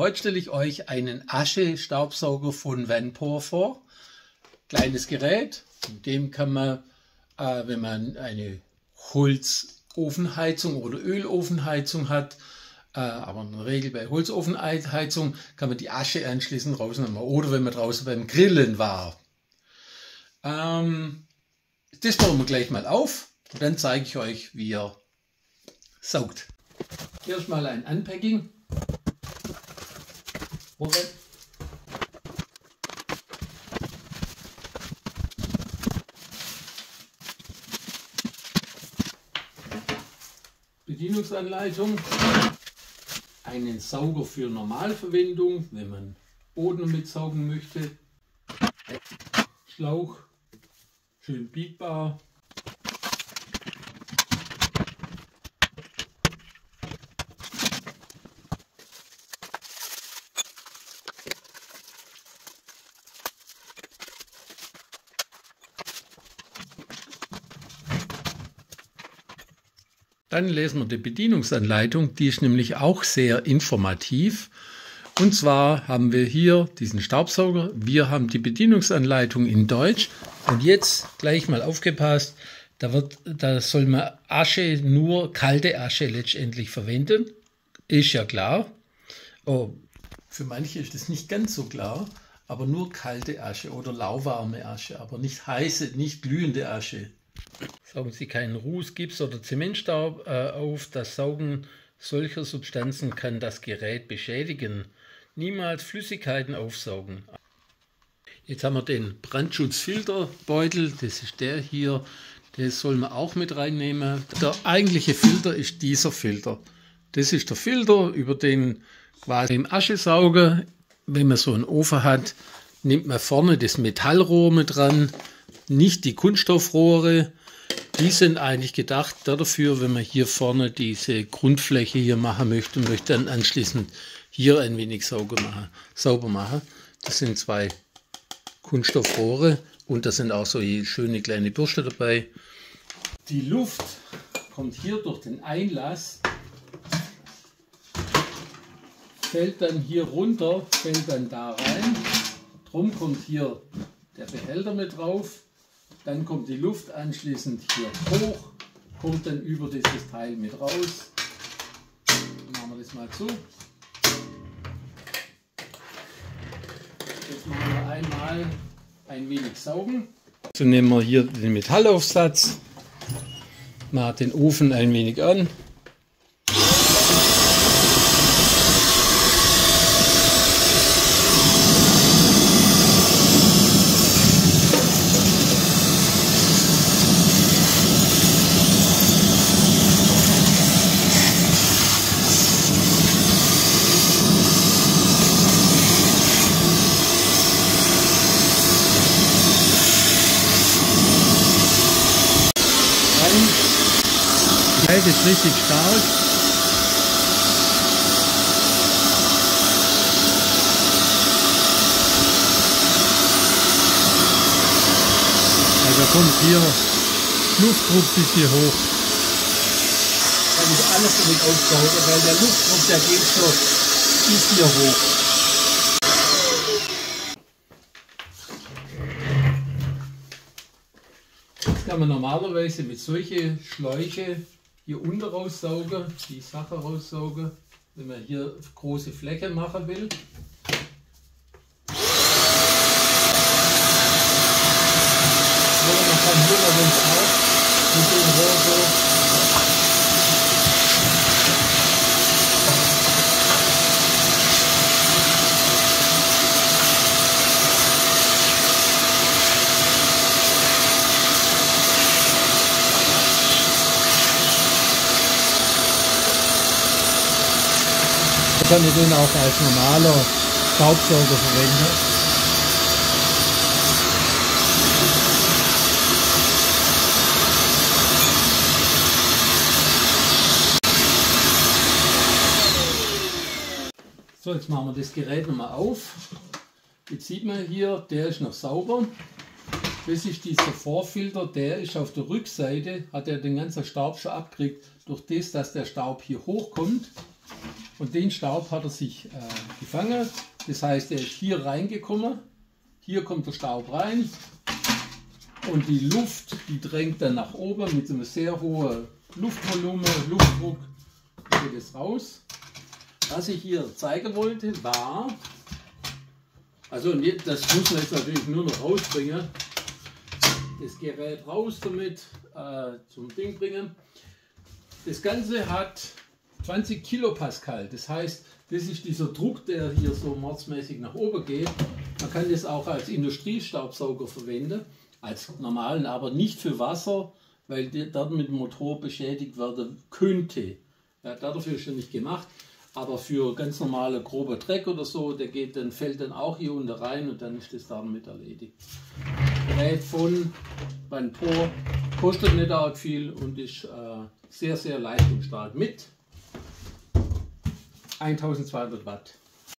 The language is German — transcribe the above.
Heute stelle ich euch einen Asche-Staubsauger von Vanpor vor. Kleines Gerät, mit dem kann man, wenn man eine Holzofenheizung oder Ölofenheizung hat, aber in der Regel bei Holzofenheizung kann man die Asche anschließend rausnehmen. Oder wenn man draußen beim Grillen war. Das bauen wir gleich mal auf und dann zeige ich euch, wie ihr saugt. Erstmal ein Unpacking. Bedienungsanleitung. Einen Sauger für Normalverwendung, wenn man Boden mitsaugen möchte. Schlauch, schön biegbar. Dann lesen wir die Bedienungsanleitung, die ist nämlich auch sehr informativ. Und zwar haben wir hier diesen Staubsauger, wir haben die Bedienungsanleitung in Deutsch. Und jetzt gleich mal aufgepasst, da soll man Asche, nur kalte Asche letztendlich verwenden. Ist ja klar. Oh, für manche ist das nicht ganz so klar, aber nur kalte Asche oder lauwarme Asche, aber nicht heiße, nicht glühende Asche. Saugen Sie keinen Ruß, Gips oder Zementstaub auf. Das Saugen solcher Substanzen kann das Gerät beschädigen. Niemals Flüssigkeiten aufsaugen. Jetzt haben wir den Brandschutzfilterbeutel, das ist der hier, das soll man auch mit reinnehmen. Der eigentliche Filter ist dieser Filter. Das ist der Filter, über den quasi im Aschesauger, wenn man so einen Ofen hat, nimmt man vorne das Metallrohr mit dran, nicht die Kunststoffrohre. Die sind eigentlich gedacht dafür, wenn man hier vorne diese Grundfläche hier machen möchte und möchte dann anschließend hier ein wenig sauber machen. Das sind zwei Kunststoffrohre und da sind auch so schöne kleine Bürste dabei. Die Luft kommt hier durch den Einlass, fällt dann hier runter, fällt dann da rein. Drum kommt hier der Behälter mit drauf. Dann kommt die Luft anschließend hier hoch, kommt dann über dieses Teil mit raus. Machen wir das mal zu. Jetzt machen wir einmal ein wenig saugen. So nehmen wir hier den Metallaufsatz, machen den Ofen ein wenig an. Das ist richtig stark. Also kommt hier Luftdruck bis hier hoch. Da ist alles damit aufgehoben, weil der Luftdruck, der geht schon bis hier hoch. Das kann man normalerweise mit solchen Schläuche hier unten raussaugen, die Sache raussaugen, wenn man hier große Flecke machen will. Oder man kann hier übrigens auch mit dem Rohr so. Kann ich den auch als normaler Staubsauger verwenden. So, jetzt machen wir das Gerät nochmal auf. Jetzt sieht man hier, der ist noch sauber. Das ist dieser Vorfilter, der ist auf der Rückseite, hat er den ganzen Staub schon abgekriegt, durch das, dass der Staub hier hochkommt. Und den Staub hat er sich gefangen. Das heißt, er ist hier reingekommen. Hier kommt der Staub rein. Und die Luft, die drängt dann nach oben mit einem sehr hohen Luftvolumen, Luftdruck. Geht es raus. Was ich hier zeigen wollte, war, also das muss man jetzt natürlich nur noch rausbringen, das Gerät raus damit zum Ding bringen. Das Ganze hat 20 Kilopascal, das heißt, das ist dieser Druck, der hier so mordsmäßig nach oben geht. Man kann das auch als Industriestaubsauger verwenden, als normalen, aber nicht für Wasser, weil der mit dem Motor beschädigt werden könnte. Ja, dafür ist er nicht gemacht. Aber für ganz normale grobe Dreck oder so, der geht dann, fällt dann auch hier unten rein und dann ist das damit erledigt. Gerät von Vanpor, kostet nicht arg viel und ist sehr, sehr leistungsstark mit 1200 Watt.